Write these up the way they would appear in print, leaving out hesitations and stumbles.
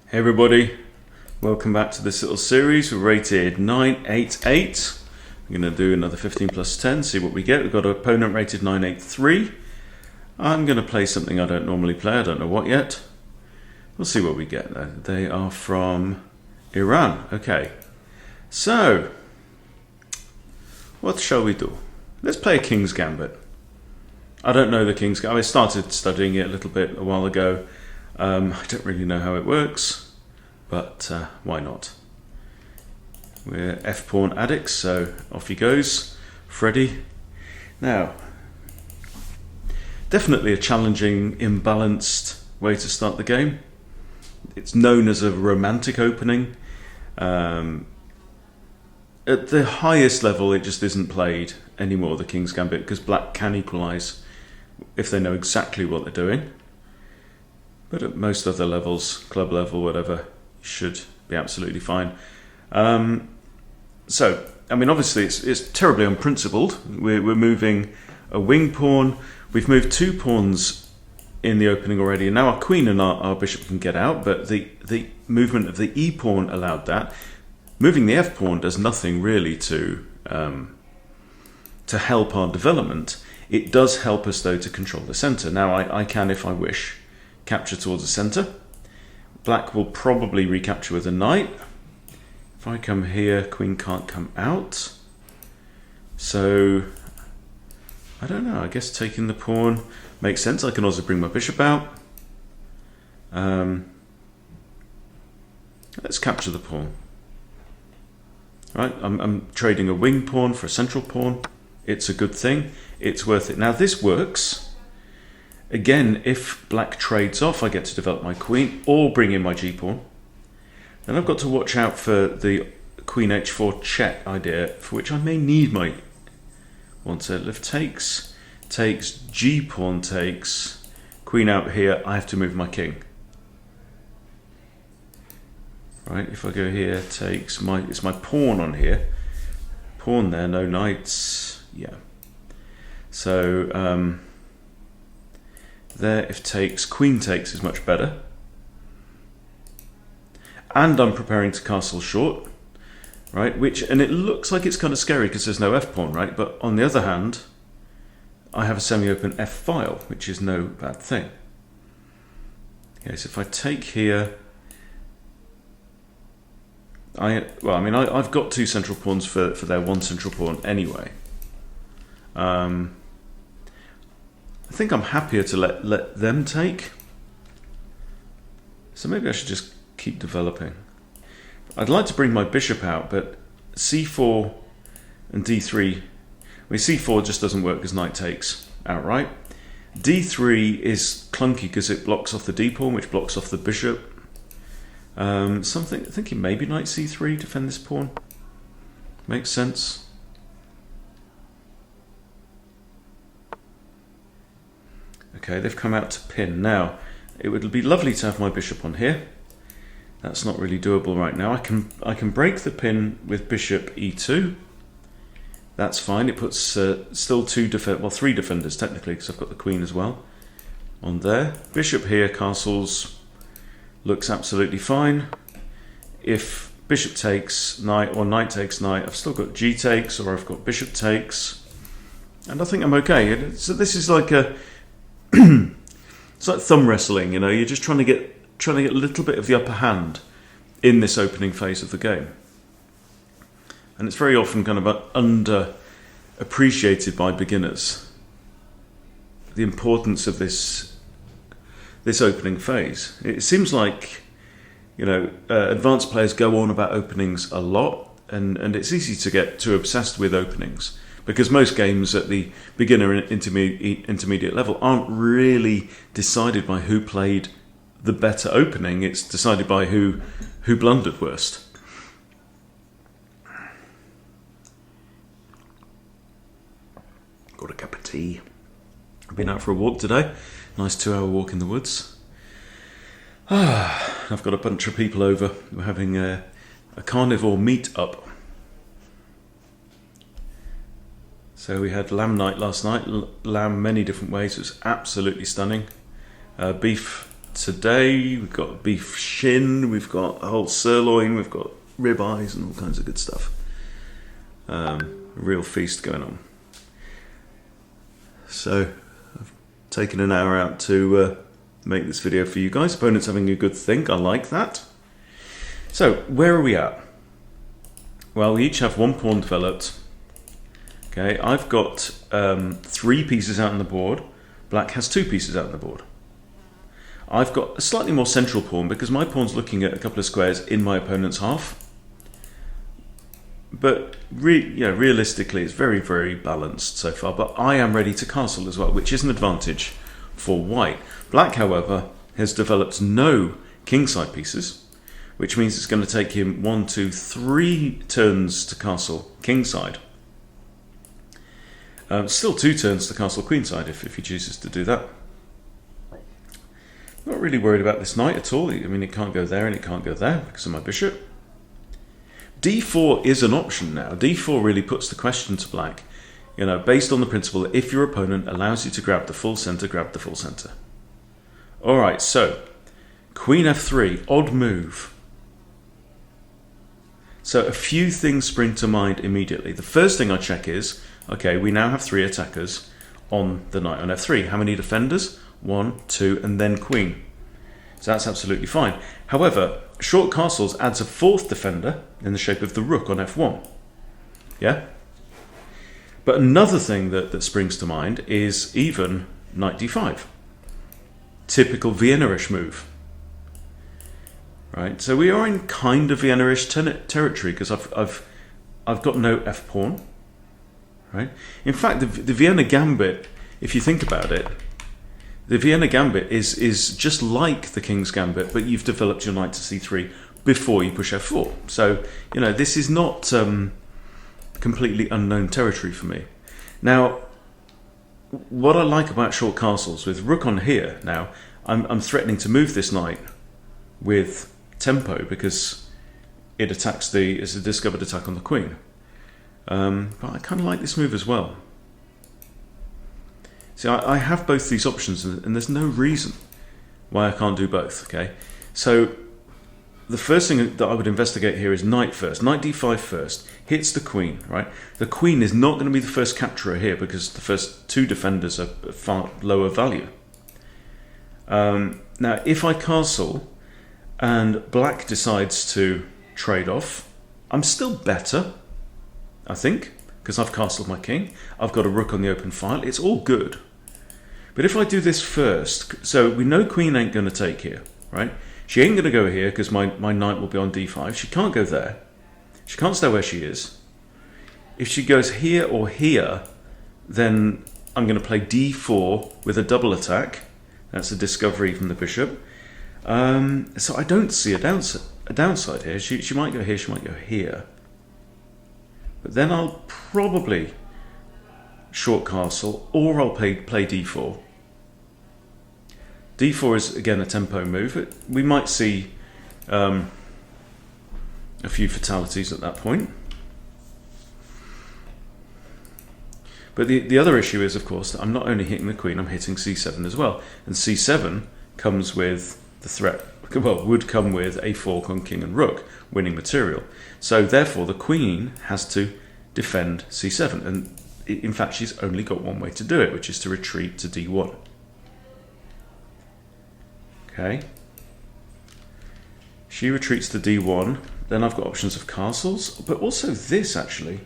Hey everybody, welcome back to this little series. We're rated 988. We're going to do another 15 plus 10, see what we get. We've got an opponent rated 983. I'm going to play something I don't normally play, I don't know what yet. We'll see what we get though. They are from Iran. Okay, so what shall we do? Let's play a King's Gambit. I don't know the King's Gambit. I started studying it a little bit a while ago. I don't really know how it works, but why not? We're F-pawn addicts, so off he goes. Freddy. Now, definitely a challenging, imbalanced way to start the game. It's known as a romantic opening. At the highest level, it just isn't played anymore, the King's Gambit, because black can equalise if they know exactly what they're doing. But at most other levels, club level, whatever, you should be absolutely fine. So, I mean, obviously it's terribly unprincipled. We're moving a wing pawn. We've moved 2 pawns in the opening already, and now our queen and our bishop can get out, but the movement of the e pawn allowed that. Moving the f pawn does nothing really to help our development. It does help us, though, to control the centre. Now, I can, if I wish, capture towards the centre. Black will probably recapture with a knight. If I come here, queen can't come out. So, I don't know, I guess taking the pawn makes sense. I can also bring my bishop out. Let's capture the pawn. Right, I'm trading a wing pawn for a central pawn. It's a good thing. It's worth it. Now this works. Again, if black trades off, I get to develop my queen or bring in my g-pawn. Then I've got to watch out for the queen h4 check idea, for which I may need my one. So if takes, g-pawn takes, queen out here, I have to move my king. Right, if I go here, takes, it's my pawn on here. Pawn there, no knights, yeah. So, there, if takes, queen takes is much better. And I'm preparing to castle short, right? And it looks like it's kind of scary because there's no f-pawn, right? But on the other hand, I have a semi-open f-file, which is no bad thing. Okay, so if I take here, I've got 2 central pawns for their 1 central pawn anyway. I think I'm happier to let them take. So maybe I should just keep developing. I'd like to bring my bishop out, but c4 and d3, I mean c4 just doesn't work because knight takes outright. d3 is clunky because it blocks off the d pawn, which blocks off the bishop. Thinking maybe knight c3, defend this pawn. Makes sense. Okay, they've come out to pin. Now, it would be lovely to have my bishop on here. That's not really doable right now. I can break the pin with bishop e2. That's fine. It puts still 3 defenders technically, because I've got the queen as well on there. Bishop here, castles, looks absolutely fine. If bishop takes knight or knight takes knight, I've still got g takes, or I've got bishop takes, and I think I'm okay. So this is like it's like thumb wrestling, you know. You're just trying to get a little bit of the upper hand in this opening phase of the game, and it's very often kind of underappreciated by beginners, the importance of this opening phase. It seems like, you know, advanced players go on about openings a lot, and it's easy to get too obsessed with openings, because most games at the beginner and intermediate level aren't really decided by who played the better opening. It's decided by who blundered worst. Got a cup of tea. I've been out for a walk today. Nice 2-hour walk in the woods. I've got a bunch of people over. We're having a carnivore meet-up. So we had lamb night last night. Lamb many different ways. It was absolutely stunning. Beef today. We've got beef shin, we've got a whole sirloin, we've got ribeyes and all kinds of good stuff. A real feast going on. So I've taken an hour out to make this video for you guys. Opponent's having a good think. I like that. So where are we at? Well, we each have one pawn developed. Okay, I've got 3 pieces out on the board. Black has 2 pieces out on the board. I've got a slightly more central pawn because my pawn's looking at a couple of squares in my opponent's half. But realistically, it's very, very balanced so far. But I am ready to castle as well, which is an advantage for white. Black, however, has developed no kingside pieces, which means it's going to take him 1, 2, 3 turns to castle kingside. Still 2 turns to castle queenside if he chooses to do that. Not really worried about this knight at all. I mean, it can't go there and it can't go there because of my bishop. D4 is an option now. D4 really puts the question to black, based on the principle that if your opponent allows you to grab the full center, grab the full center. All right, so Queen F3, odd move. So a few things spring to mind immediately. The first thing I check is, okay, we now have 3 attackers on the knight on F3. How many defenders? 1, 2, and then queen. So that's absolutely fine. However, short castles adds a 4th defender in the shape of the rook on F1. Yeah? But another thing that springs to mind is even knight D5. Typical Vienna-ish move. Right? So we are in kind of Vienna-ish territory because I've got no F pawn. Right? In fact, the Vienna Gambit, if you think about it, the Vienna Gambit is just like the King's Gambit, but you've developed your knight to C3 before you push F4. So, this is not completely unknown territory for me. Now, what I like about short castles, with rook on here now, I'm threatening to move this knight with tempo because it's a discovered attack on the queen. But I kind of like this move as well. See, I have both these options, and there's no reason why I can't do both, okay? So the first thing that I would investigate here is knight first. Knight D5 first. Hits the queen, right? The queen is not going to be the first capturer here because the first 2 defenders are far lower value. Now, if I castle and black decides to trade off, I'm still better, I think, because I've castled my king. I've got a rook on the open file. It's all good. But if I do this first, so we know queen ain't going to take here, right? She ain't going to go here because my knight will be on D5. She can't go there. She can't stay where she is. If she goes here or here, then I'm going to play D4 with a double attack. That's a discovery from the bishop. So I don't see a downside here. She might go here, she might go here. But then I'll probably short castle, or I'll play D4. D4 is, again, a tempo move. We might see a few fatalities at that point. But the other issue is, of course, that I'm not only hitting the queen, I'm hitting C7 as well. And C7 comes with the threat, well, would come with a fork on king and rook, winning material. So therefore, the queen has to defend C7. And in fact, she's only got one way to do it, which is to retreat to D1. Okay. She retreats to D1. Then I've got options of castles, but also this, actually.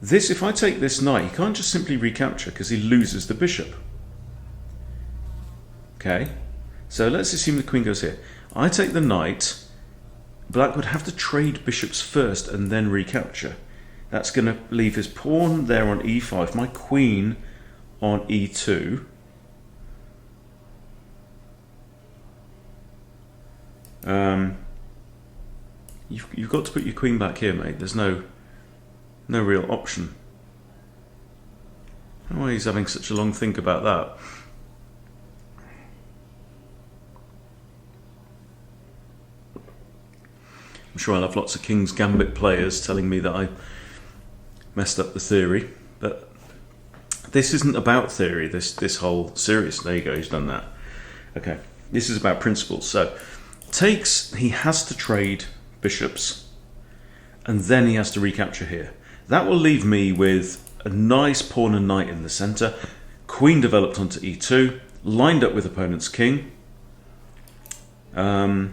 This, if I take this knight, he can't just simply recapture because he loses the bishop. Okay. So let's assume the queen goes here. I take the knight. Black would have to trade bishops first and then recapture. That's going to leave his pawn there on E5, my queen on E2. You've got to put your queen back here, mate. There's no real option. I don't know why he's having such a long think about that. I'm sure I'll have lots of King's Gambit players telling me that I messed up the theory, but this isn't about theory, this whole series. There you go, he's done that. Okay, This is about principles. So takes, he has to trade bishops, and then he has to recapture here. That will leave me with a nice pawn and knight in the center. Queen developed onto e2, lined up with opponent's king. Or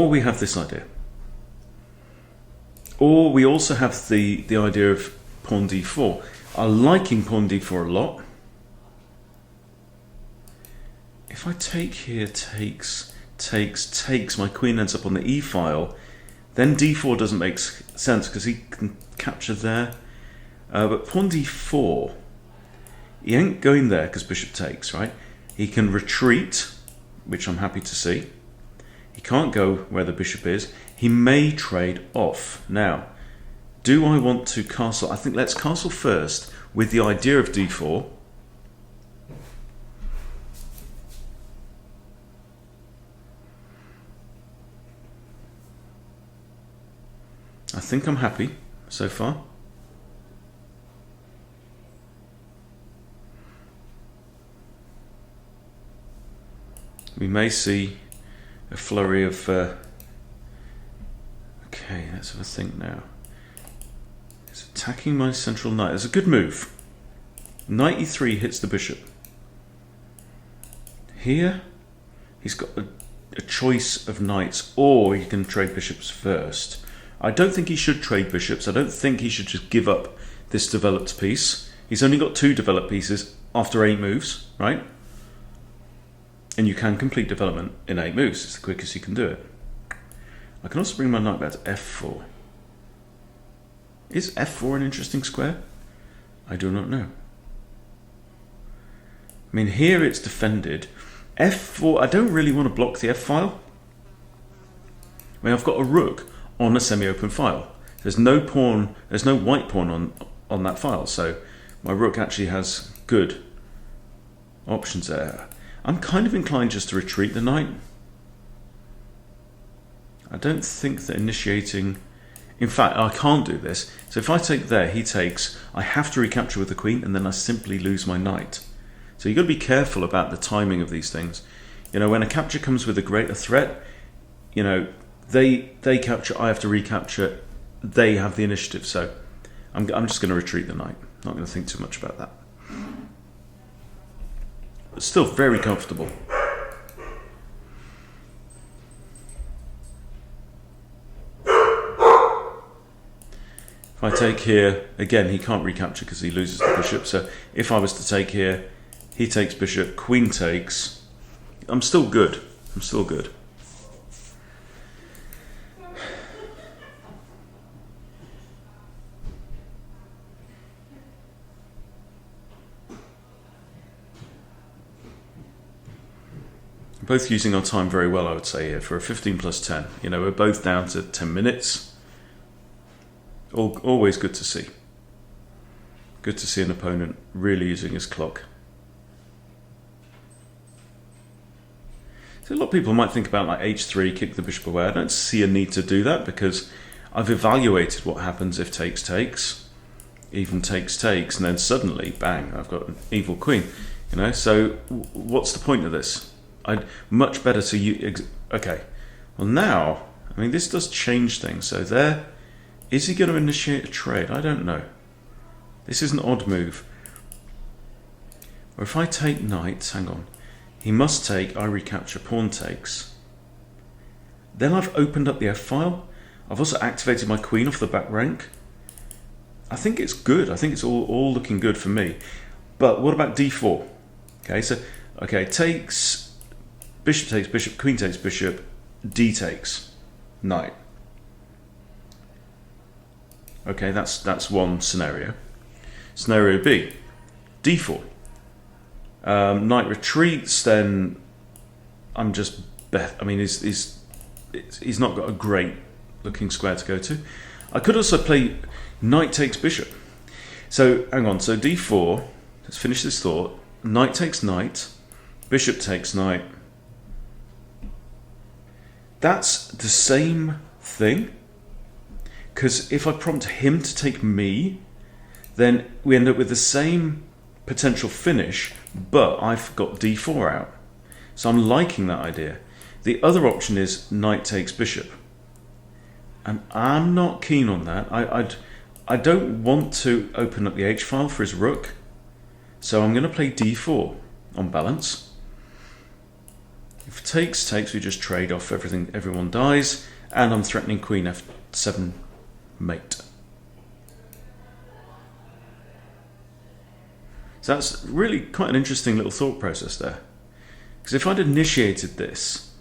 we have this idea. Or we also have the idea of pawn d4. I'm liking pawn d4 a lot. If I take here, takes, my queen ends up on the e file, then d4 doesn't make sense because he can capture there. But pawn d4, he ain't going there because bishop takes, right? He can retreat, which I'm happy to see. He can't go where the bishop is. He may trade off. Now, do I want to castle? I think let's castle first with the idea of d4. I think I'm happy so far. We may see a flurry of... okay, let's have a think now. It's attacking my central knight. It's a good move. Knight e3 hits the bishop. Here, he's got a choice of knights, or he can trade bishops first. I don't think he should trade bishops. I don't think he should just give up this developed piece. He's only got 2 developed pieces after 8 moves, right? And you can complete development in 8 moves. It's the quickest you can do it. I can also bring my knight back to f4. Is f4 an interesting square? I do not know. I mean, here it's defended. f4, I don't really want to block the f-file. I mean, I've got a rook on a semi-open file. There's no pawn, there's no white pawn on that file, so my rook actually has good options there. I'm kind of inclined just to retreat the knight. I don't think that initiating... In fact, I can't do this. So if I take there, he takes, I have to recapture with the queen, and then I simply lose my knight. So you've got to be careful about the timing of these things. You know, when a capture comes with a greater threat, you know, they capture, I have to recapture, they have the initiative. So I'm just going to retreat the knight. Not going to think too much about that. But still very comfortable. If I take here, again, he can't recapture because he loses the bishop. So if I was to take here, he takes bishop, queen takes. I'm still good. I'm still good. Both using our time very well, I would say, here for a 15 plus 10. You know, we're both down to 10 minutes. Always good to see. Good to see an opponent really using his clock. So a lot of people might think about like h3, kick the bishop away. I don't see a need to do that because I've evaluated what happens if takes takes, even takes takes, and then suddenly, bang, I've got an evil queen. You know, so what's the point of this? I'd much better to use... Okay, well now, I mean, this does change things. So there, is he going to initiate a trade? I don't know. This is an odd move. Or if I take knight, hang on, he must take, I recapture, pawn takes. Then I've opened up the f-file. I've also activated my queen off the back rank. I think it's good. I think it's all looking good for me. But what about d4? Okay, so, okay, takes... Bishop takes bishop, queen takes bishop, d takes, knight. Okay, that's one scenario. Scenario B, d4. Knight retreats, then I'm just... I mean, he's not got a great looking square to go to. I could also play knight takes bishop. So, hang on, so d4, let's finish this thought. Knight takes knight, bishop takes knight. That's the same thing, because if I prompt him to take me, then we end up with the same potential finish, but I've got d4 out. So I'm liking that idea. The other option is knight takes bishop. And I'm not keen on that. I don't want to open up the h-file for his rook. So I'm going to play d4 on balance. If takes, we just trade off everything, everyone dies. And I'm threatening queen f7 mate. So that's really quite an interesting little thought process there. Because if I'd initiated this,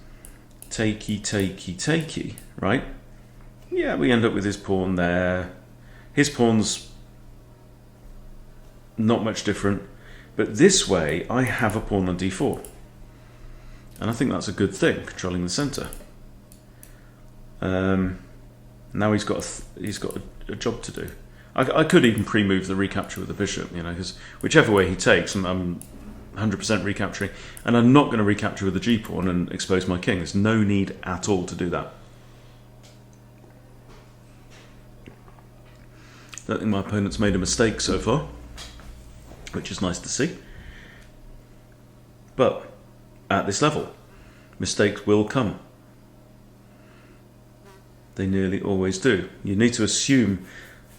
takey, right? Yeah, we end up with his pawn there. His pawn's not much different. But this way, I have a pawn on d4. And I think that's a good thing, controlling the centre. Now he's got a job to do. I could even pre-move the recapture with the bishop, you know, because whichever way he takes, I'm 100% recapturing, and I'm not going to recapture with the g-pawn and expose my king. There's no need at all to do that. Don't think my opponent's made a mistake so far, which is nice to see. But at this level, mistakes will come. They nearly always do. You need to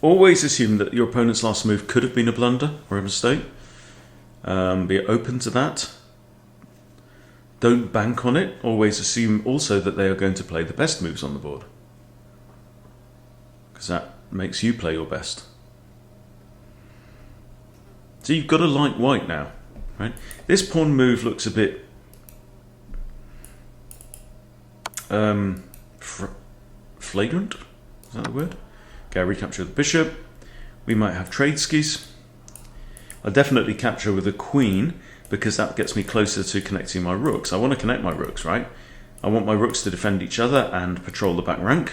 always assume that your opponent's last move could have been a blunder or a mistake. Be open to that. Don't bank on it. Always assume also that they are going to play the best moves on the board, because that makes you play your best. So you've got to like white now, right? This pawn move looks a bit flagrant. Is that the word? Okay, I recapture the bishop. We might have trade skis. I'll definitely capture with a queen, because that gets me closer to connecting my rooks. I want to connect my rooks, right? I want my rooks to defend each other and patrol the back rank.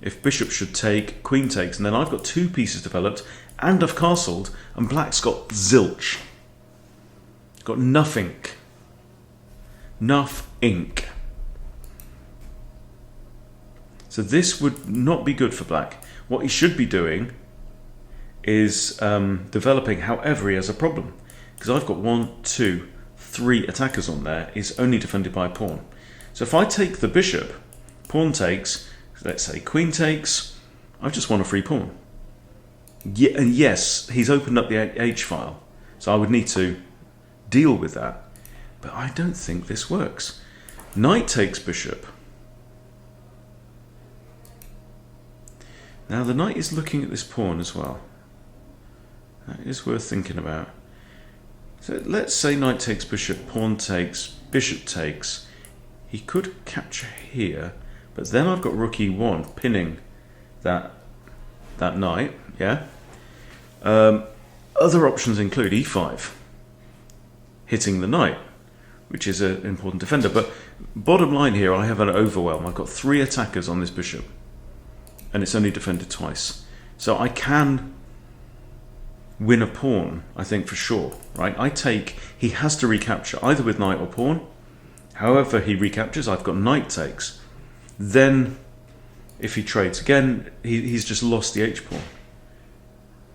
If bishop should take, queen takes, and then I've got two pieces developed, and I've castled, and black's got zilch. Got nothing. Nuff ink. So this would not be good for black. What he should be doing is developing, however, he has a problem. Because I've got 1, 2, 3 attackers on there. He's only defended by a pawn. So if I take the bishop, pawn takes, let's say queen takes, I've just won a free pawn. Yeah, and yes, he's opened up the h-file. So I would need to deal with that. But I don't think this works. Knight takes bishop. Now the knight is looking at this pawn as well. That is worth thinking about. So let's say knight takes bishop, pawn takes, bishop takes. He could capture here, but then I've got rook e1 pinning that knight, yeah? Other options include e5, hitting the knight, which is an important defender. But bottom line here, I have an overwhelm. I've got 3 attackers on this bishop, and it's only defended twice. So I can win a pawn, I think, for sure, right? I take, he has to recapture either with knight or pawn. However he recaptures, I've got knight takes. Then if he trades again, he's just lost the h-pawn.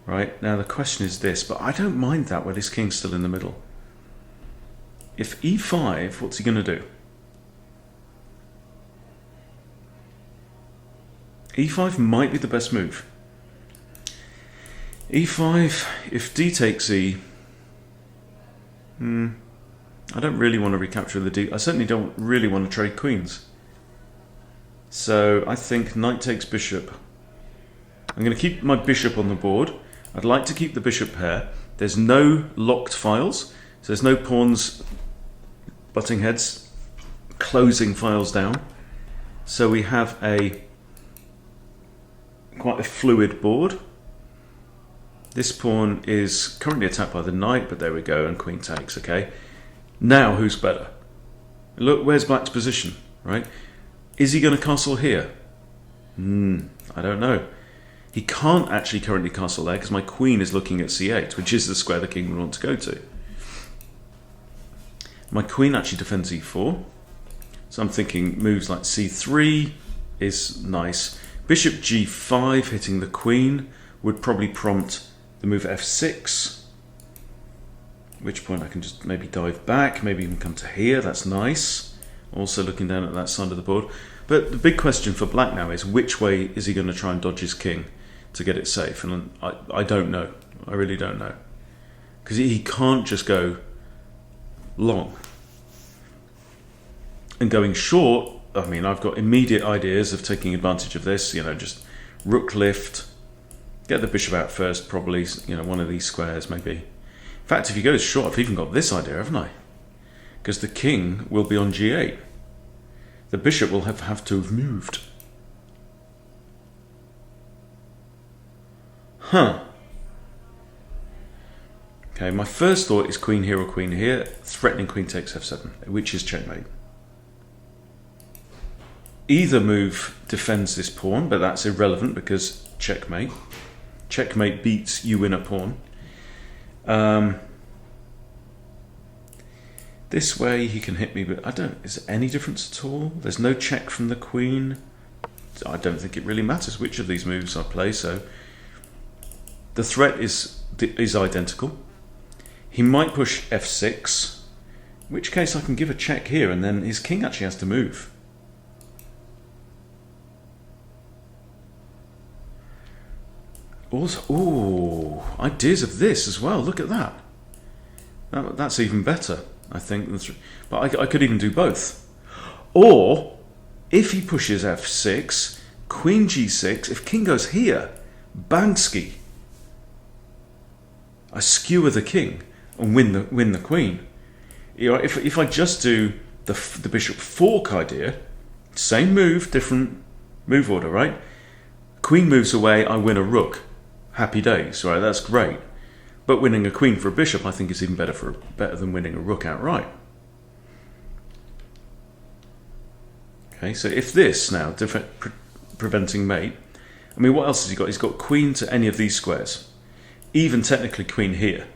Right, now the question is this, but I don't mind that with his king still in the middle. If e5, what's he going to do? e5 might be the best move. e5, if d takes e, I don't really want to recapture the d. I certainly don't really want to trade queens. So I think knight takes bishop. I'm going to keep my bishop on the board. I'd like to keep the bishop pair. There's no locked files, so there's no pawns butting heads, closing files down. So we have quite a fluid board. This pawn is currently attacked by the knight, but there we go, and queen takes, okay? Now who's better? Look, where's black's position, right? Is he going to castle here? I don't know. He can't actually currently castle there because my queen is looking at c8, which is the square the king would want to go to. My queen actually defends e4. So I'm thinking moves like c3 is nice. Bishop g5 hitting the queen would probably prompt the move f6. At which point I can just maybe dive back, maybe even come to here. That's nice. Also looking down at that side of the board. But the big question for black now is, which way is he going to try and dodge his king to get it safe? And I don't know. I really don't know. Because he can't just go long. And going short, I mean, I've got immediate ideas of taking advantage of this. You know, just rook lift, get the bishop out first, probably, you know, one of these squares maybe. In fact, if he goes short, I've even got this idea, haven't I? Because the king will be on g8. The bishop will have to have moved. Huh. Okay, my first thought is queen here or queen here, threatening queen takes f7, which is checkmate. Either move defends this pawn, but that's irrelevant because checkmate. Checkmate beats you win a pawn. This way he can hit me, but I don't. Is there any difference at all? There's no check from the queen. I don't think it really matters which of these moves I play. So the threat is identical. He might push f6, in which case I can give a check here, and then his king actually has to move. Also, ooh, ideas of this as well. Look at that. That's even better, I think. But I could even do both. Or, if he pushes f6, queen g6, if king goes here, Bansky. I skewer the king and win the queen. You know, if I just do the bishop fork idea, same move, different move order, right? Queen moves away, I win a rook. Happy days, right? That's great. But winning a queen for a bishop, I think, is even better than winning a rook outright. Okay, so if this now preventing mate, I mean, what else has he got? He's got queen to any of these squares, even technically queen here,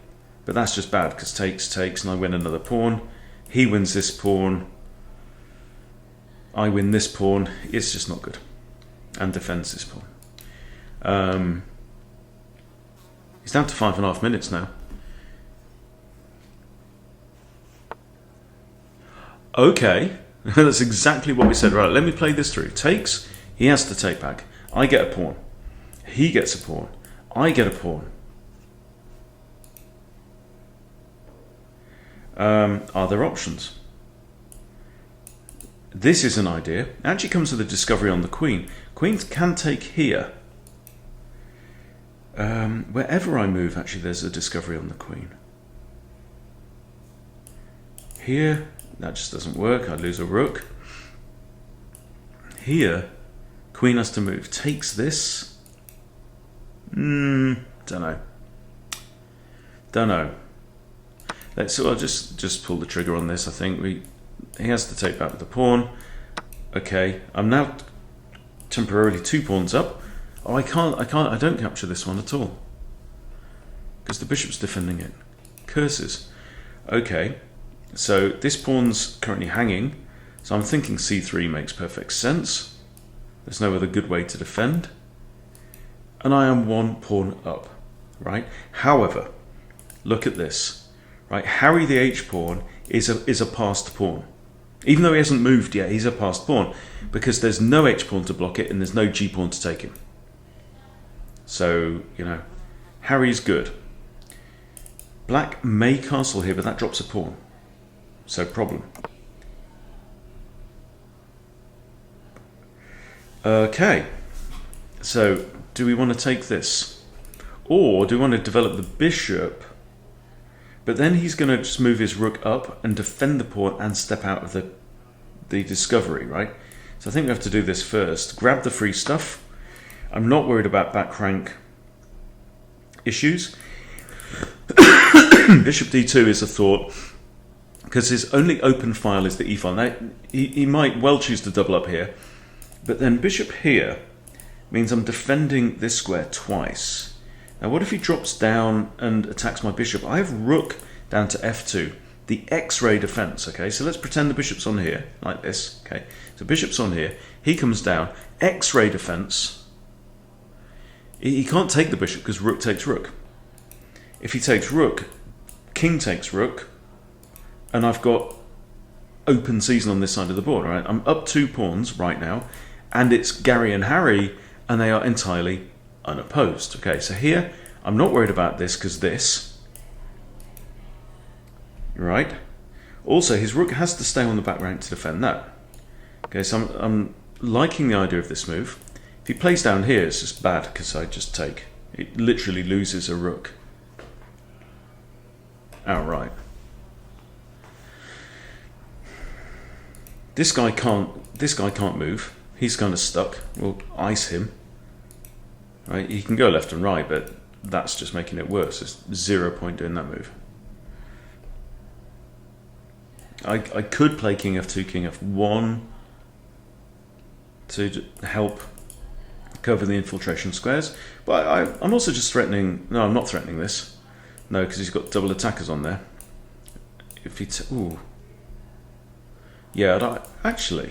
but that's just bad because takes, and I win another pawn. He wins this pawn. I win this pawn. It's just not good, and defends this pawn. He's down to 5.5 minutes now. Okay, that's exactly what we said. Right, let me play this through. Takes, he has to take back. I get a pawn. He gets a pawn. I get a pawn. Are there options? This is an idea. It actually comes with a discovery on the queen. Queen can take here. Wherever I move, actually, there's a discovery on the queen. Here, that just doesn't work. I lose a rook. Here, queen has to move. Takes this. Don't know. Don't know. I'll just pull the trigger on this. I think he has to take back with the pawn. Okay, I'm now temporarily 2 pawns up. Oh, I don't capture this one at all. Because the bishop's defending it. Curses. Okay, so this pawn's currently hanging, so I'm thinking c3 makes perfect sense. There's no other good way to defend. And I am 1 pawn up, right? However, look at this, right? Harry the h-pawn is a passed pawn. Even though he hasn't moved yet, he's a passed pawn, because there's no h-pawn to block it and there's no g-pawn to take him. So, you know, Harry's good. Black may castle here, but that drops a pawn. So, problem. Okay. So, do we want to take this? Or do we want to develop the bishop? But then he's going to just move his rook up and defend the pawn and step out of the discovery, right? So I think we have to do this first. Grab the free stuff. I'm not worried about back rank issues. Bishop d2 is a thought, because his only open file is the e file. Now, he might well choose to double up here, but then bishop here means I'm defending this square twice. Now, what if he drops down and attacks my bishop? I have rook down to f2, the X-ray defense. Okay, so let's pretend the bishop's on here, like this. Okay, so bishop's on here, he comes down, X-ray defense. He can't take the bishop because rook takes rook. If he takes rook, king takes rook, and I've got open season on this side of the board. Right, I'm up 2 pawns right now, and it's Gary and Harry, and they are entirely unopposed. Okay, so here I'm not worried about this because this, right? Also, his rook has to stay on the back rank to defend that. Okay, so I'm liking the idea of this move. If he plays down here, it's just bad because I just take. It literally loses a rook outright. This guy can't move. He's kind of stuck. We'll ice him. Right? He can go left and right, but that's just making it worse. There's 0 point doing that move. I could play king f2, king f1 to help cover the infiltration squares, but I'm also just threatening. No, I'm not threatening this. No, because he's got double attackers on there. If he ooh, yeah, actually,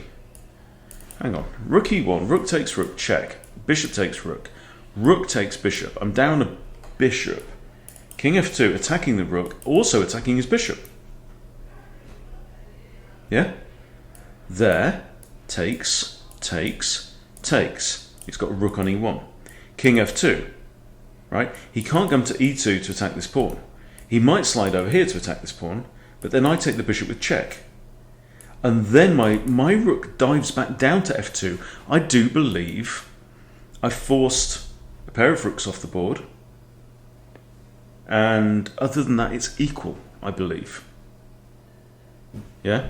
hang on. Rook e1, rook takes rook, check. Bishop takes rook, rook takes bishop. I'm down a bishop. King f2, attacking the rook, also attacking his bishop. Yeah? There, takes, takes, takes. He's got a rook on e1. King f2, right? He can't come to e2 to attack this pawn. He might slide over here to attack this pawn, but then I take the bishop with check. And then my rook dives back down to f2. I do believe I forced a pair of rooks off the board. And other than that, it's equal, I believe. Yeah?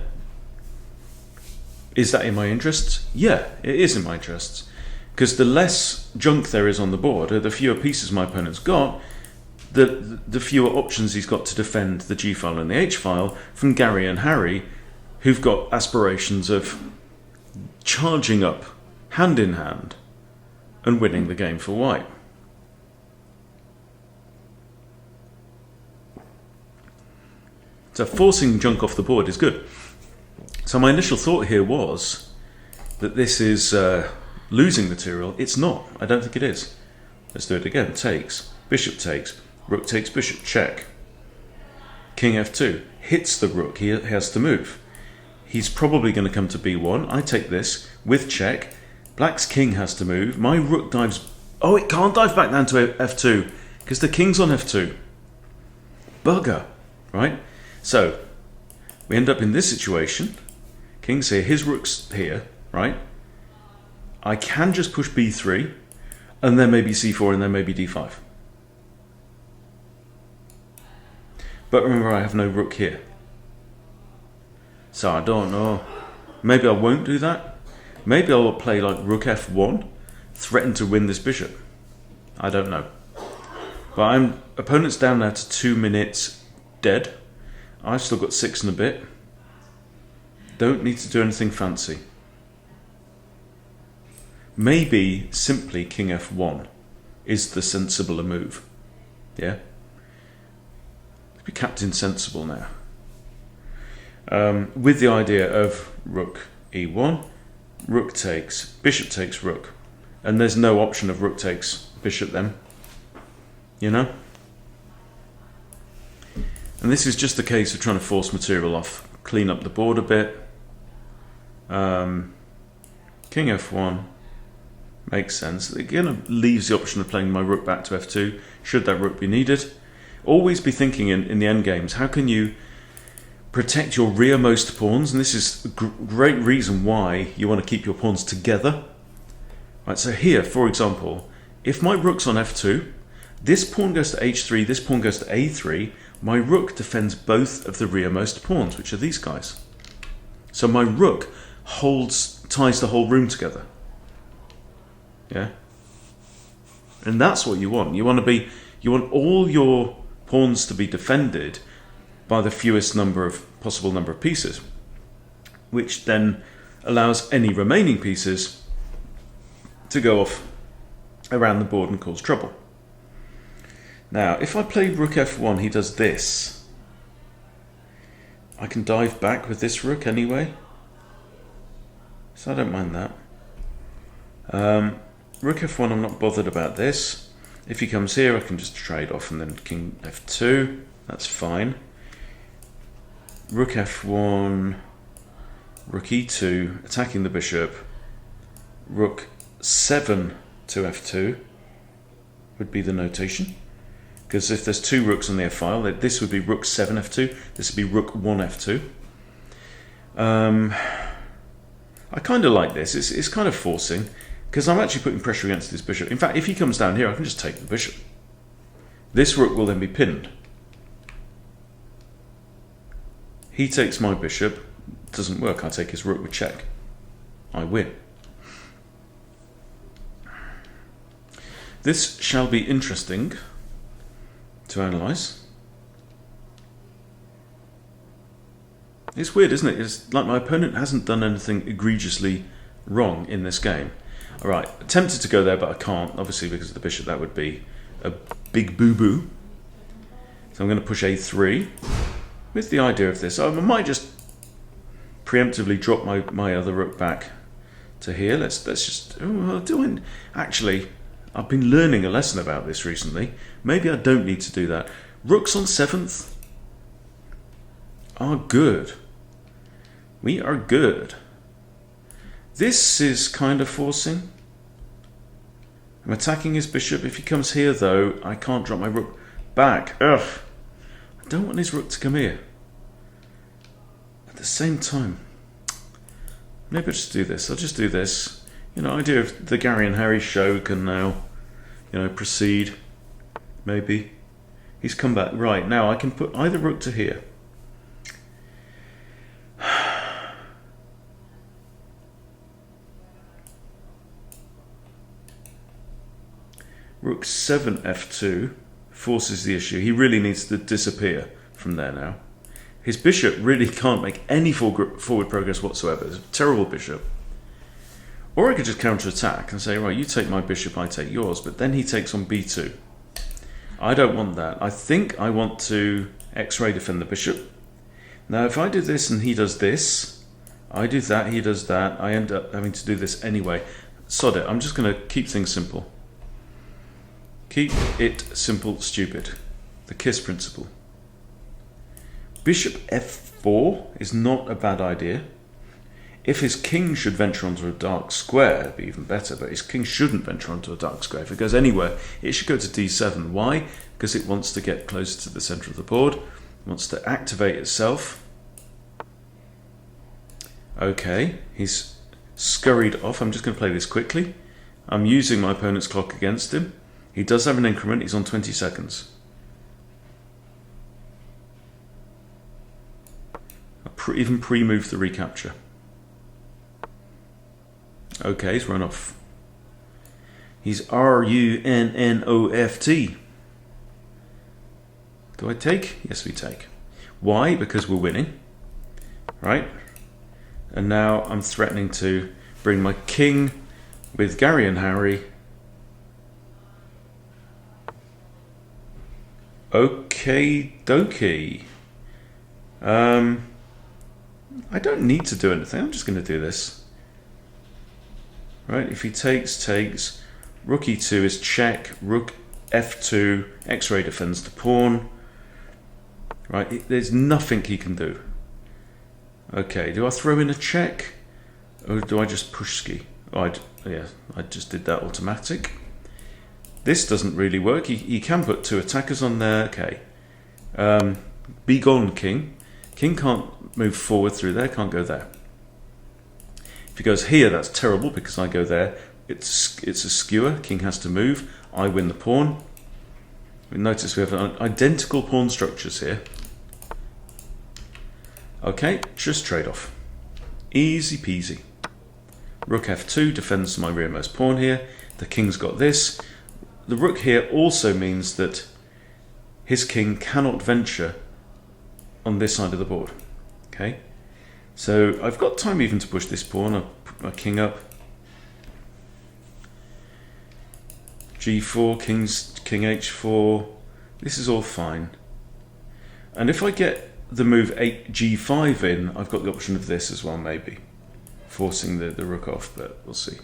Is that in my interests? Yeah, it is in my interests. Because the less junk there is on the board, or the fewer pieces my opponent's got, the fewer options he's got to defend the G file and the H file from Gary and Harry, who've got aspirations of charging up hand in hand and winning the game for white. So forcing junk off the board is good. So my initial thought here was that this is losing material. It's not. I don't think it is. Let's do it again. Takes, bishop takes, rook takes bishop, check. King f2 hits the rook. He has to move. He's probably going to come to b1. I take this with check. Black's king has to move. My rook dives. Oh, it can't dive back down to f2 because the king's on f2. Bugger, right? So we end up in this situation. King's here, his rook's here, right? I can just push b3, and then maybe c4, and then maybe d5. But remember, I have no rook here. So I don't know. Maybe I won't do that. Maybe I'll play like rook f1, threaten to win this bishop. I don't know. But opponent's down now to 2 minutes dead. I've still got 6 and a bit. Don't need to do anything fancy. Maybe simply king f1 is the sensibler move. Yeah? Let's be captain sensible now. With the idea of rook e1, rook takes, bishop takes rook. And there's no option of rook takes bishop then. You know? And this is just a case of trying to force material off, clean up the board a bit. King f1 makes sense. It kind of leaves the option of playing my rook back to f2, should that rook be needed. Always be thinking in the end games, how can you protect your rearmost pawns? And this is a great reason why you want to keep your pawns together. Right, so here, for example, if my rook's on f2, this pawn goes to h3, this pawn goes to a3, my rook defends both of the rearmost pawns, which are these guys. So my rook ties the whole room together. Yeah? And that's what you want. You want all your pawns to be defended by the fewest possible number of pieces, which then allows any remaining pieces to go off around the board and cause trouble. Now, if I play rook f1, he does this. I can dive back with this rook anyway, so I don't mind that. Rook f1, I'm not bothered about this. If he comes here, I can just trade off and then king f2. That's fine. rook f1, rook e2, attacking the bishop, rook 7 to f2 would be the notation. Because if there's two rooks on the f file, this would be rook 7 f2, this would be rook 1 f2. I kind of like this. It's kind of forcing, because I'm actually putting pressure against this bishop. In fact, if he comes down here, I can just take the bishop. This rook will then be pinned. He takes my bishop. Doesn't work. I take his rook with check. I win. This shall be interesting to analyse. It's weird, isn't it? It's like my opponent hasn't done anything egregiously wrong in this game. Alright, tempted to go there, but I can't, obviously because of the bishop. That would be a big boo-boo. So I'm going to push a3 with the idea of this. I might just preemptively drop my other rook back to here. Let's just... Actually, I've been learning a lesson about this recently. Maybe I don't need to do that. Rooks on 7th are good. We are good. This is kind of forcing. I'm attacking his bishop. If he comes here, though, I can't drop my rook back. Ugh. I don't want his rook to come here. At the same time, maybe I'll just do this. I'll just do this. You know, idea of the Gary and Harry show can now, you know, proceed. Maybe. He's come back. Right, now I can put either rook to here. Rook 7 f2 forces the issue. He really needs to disappear from there now. His bishop really can't make any forward progress whatsoever. It's a terrible bishop. Or I could just counterattack and say, right, you take my bishop, I take yours. But then he takes on b2. I don't want that. I think I want to X-ray defend the bishop. Now, if I do this and he does this, I do that, he does that, I end up having to do this anyway. Sod it. I'm just going to keep things simple. Keep it simple, stupid. The KISS principle. Bishop f4 is not a bad idea. If his king should venture onto a dark square, it'd be even better, but his king shouldn't venture onto a dark square. If it goes anywhere, it should go to d7. Why? Because it wants to get closer to the center of the board. It wants to activate itself. Okay, he's scurried off. I'm just going to play this quickly. I'm using my opponent's clock against him. He does have an increment. He's on 20 seconds. I even pre-moved the recapture. Okay, he's run off. He's R-U-N-N-O-F-T. Do I take? Yes, we take. Why? Because we're winning. Right? And now I'm threatening to bring my king with Gary and Harry. Okay, dokie. I don't need to do anything. I'm just going to do this. Right, if he takes, rook e2 is check, rook f2, X-ray defends the pawn. Right, there's nothing he can do. Okay, do I throw in a check? Or do I just push ski? Oh, yeah, I just did that automatic. This doesn't really work. He can put two attackers on there. Okay. Be gone, king. King can't move forward through there, can't go there. If he goes here, that's terrible because I go there. It's a skewer. King has to move. I win the pawn. Notice we have identical pawn structures here. Okay, just trade off. Easy peasy. Rook f2 defends my rearmost pawn here. The king's got this. The rook here also means that his king cannot venture on this side of the board. Okay, so I've got time even to push this pawn. I'll put my king up. g4, king h4. This is all fine. And if I get the move g5 in, I've got the option of this as well, maybe. Forcing the rook off, but we'll see.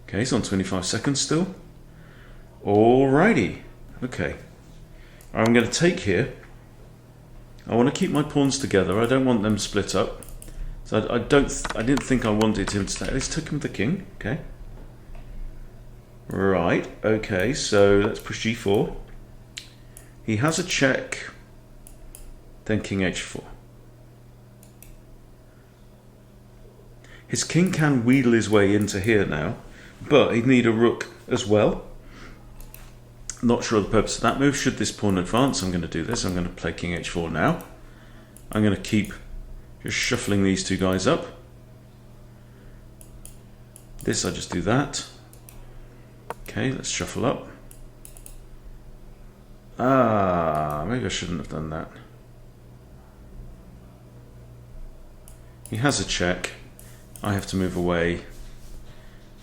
Okay, he's on 25 seconds still. Alrighty. Okay. I'm going to take here. I want to keep my pawns together. I don't want them split up. So I didn't think I wanted him to stay. Let's take him with the king. Okay. Right. Okay. So let's push g4. He has a check. Then king h4. His king can wheedle his way into here now, but he'd need a rook as well. Not sure of the purpose of that move. Should this pawn advance, I'm going to do this. I'm going to play king h4 now. I'm going to keep just shuffling these two guys up. This, I just do that. Okay, let's shuffle up. Maybe I shouldn't have done that. He has a check. I have to move away.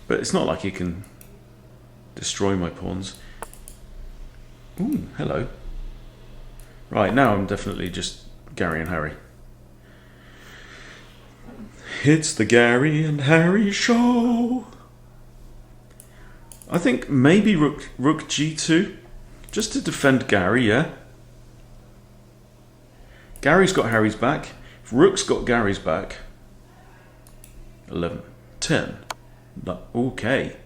But it's not like he can destroy my pawns. Ooh, hello. Right, now I'm definitely just Gary and Harry. It's the Gary and Harry show. I think maybe rook g2, just to defend Gary, yeah? Gary's got Harry's back. If rook's got Gary's back, 11, 10. No, okay.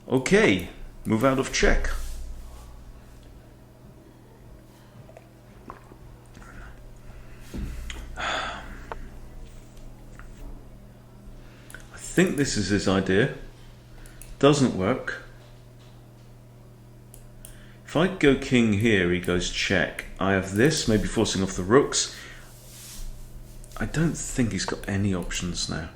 Okay, move out of check. I think this is his idea. Doesn't work. If I go king here, he goes check. I have this, maybe forcing off the rooks. I don't think he's got any options now.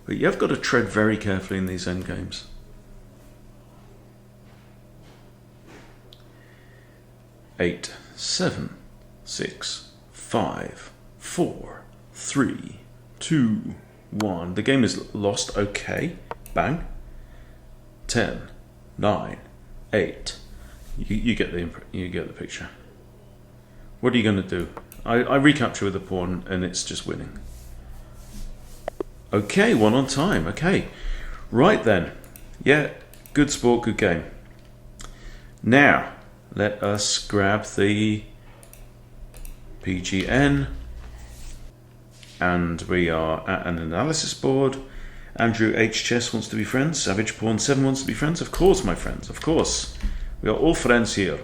But you've got to tread very carefully in these endgames. Eight, 7, 6, 5, 4, 3, 2, 1. The game is lost. Okay. Bang. 10, 9, 8. You get the picture. What are you going to do? I recapture with a pawn and it's just winning. Okay, one on time. Okay. Right then. Yeah, good sport, good game. Now, let us grab the PGN, and we are at an analysis board. Andrew H. Chess wants to be friends. Savage Pawn 7 wants to be friends. Of course, my friends, of course. We are all friends here.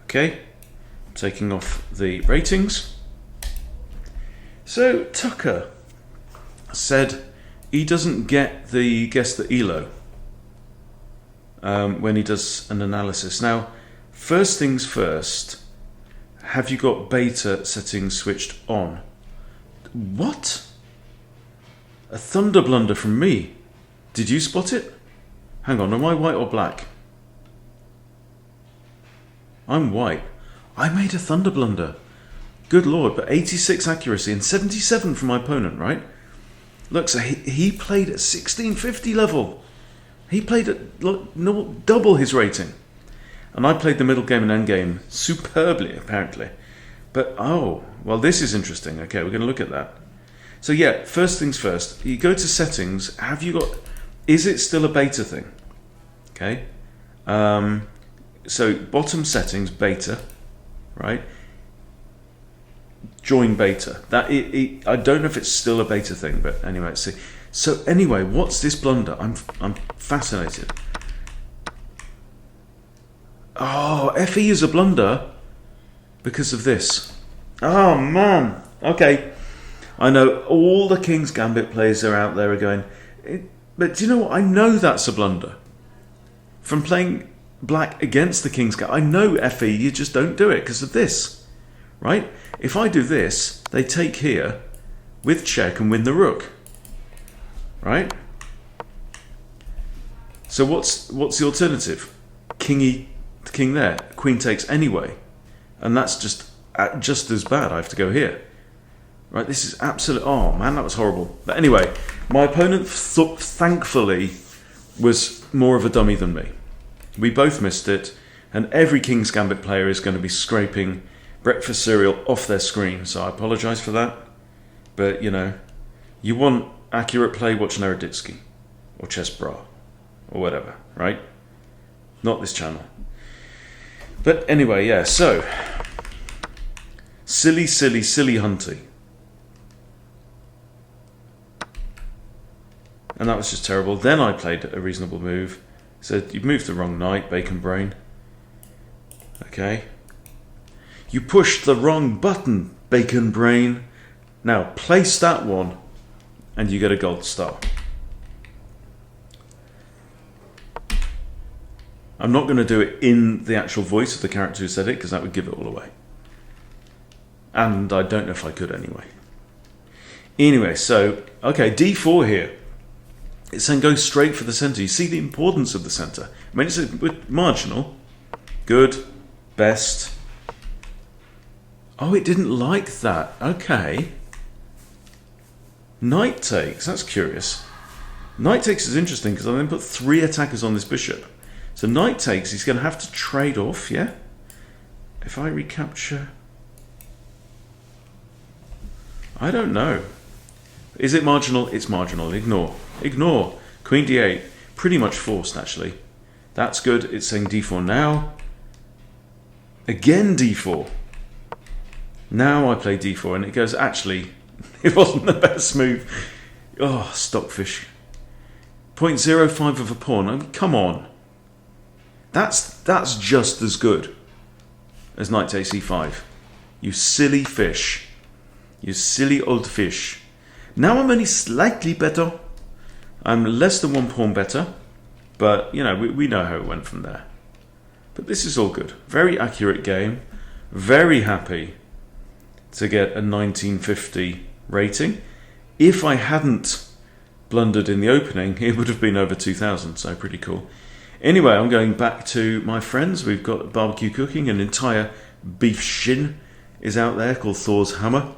Okay, taking off the ratings. So, Tucker said he doesn't get the guess the ELO when he does an analysis. Now, first things first, have you got beta settings switched on? What? A thunder blunder from me. Did you spot it? Hang on, am I white or black? I'm white. I made a thunder blunder. Good lord, but 86 accuracy and 77 from my opponent, right? Look, so he played at 1650 level. He played at double his rating. And I played the middle game and endgame superbly, apparently. But, oh, well, this is interesting. Okay, we're going to look at that. So, yeah, first things first. You go to settings. Have you got... Is it still a beta thing? Okay. So, bottom settings, beta, right? Join beta. I don't know if it's still a beta thing, but anyway, let's see. So, anyway, what's this blunder? I'm fascinated. Oh, FE is a blunder because of this. Oh, man. Okay. I know all the King's Gambit players are out there are going, but do you know what? I know that's a blunder. From playing black against the King's Gambit, I know FE, you just don't do it because of this. Right? If I do this, they take here with check and win the rook. Right? So what's the alternative? King there, queen takes anyway, and that's just as bad. I have to go here, right? This is absolute. Oh man, that was horrible. But anyway, my opponent thankfully was more of a dummy than me. We both missed it, and every King's Gambit player is going to be scraping breakfast cereal off their screen. So I apologise for that. But you know, you want accurate play, watch Naroditsky or Chess Bra or whatever, right? Not this channel. But anyway, yeah, so silly, silly, silly Hunty. And that was just terrible. Then I played a reasonable move. Said, you've moved the wrong knight, Bacon Brain. Okay. You pushed the wrong button, Bacon Brain. Now place that one and you get a gold star. I'm not going to do it in the actual voice of the character who said it because that would give it all away. And I don't know if I could anyway. Anyway, so, okay, d4 here. It's saying go straight for the centre. You see the importance of the centre. I mean, it's marginal. Good. Best. Oh, it didn't like that. Okay. Knight takes. That's curious. Knight takes is interesting because I then put 3 attackers on this bishop. So knight takes, he's going to have to trade off, yeah? If I recapture... I don't know. Is it marginal? It's marginal. Ignore. Ignore. Queen d8. Pretty much forced, actually. That's good. It's saying d4 now. Again d4. Now I play d4 and it goes, actually, it wasn't the best move. Oh, stockfish. 0.05 of a pawn. I mean, come on. That's just as good as knight takes e5. You silly fish. You silly old fish. Now I'm only slightly better. I'm less than 1 pawn better. But, you know, we know how it went from there. But this is all good. Very accurate game. Very happy to get a 1950 rating. If I hadn't blundered in the opening, it would have been over 2000, so pretty cool. Anyway, I'm going back to my friends. We've got barbecue cooking. An entire beef shin is out there called Thor's Hammer.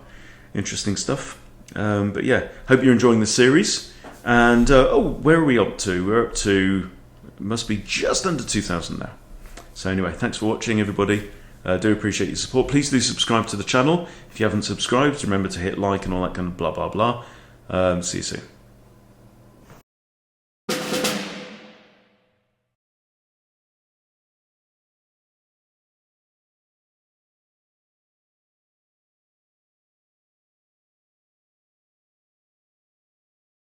Interesting stuff. But yeah, hope you're enjoying the series. And, where are we up to? We're up to, must be just under 2000 now. So anyway, thanks for watching, everybody. Do appreciate your support. Please do subscribe to the channel. If you haven't subscribed, remember to hit like and all that kind of blah, blah, blah. See you soon.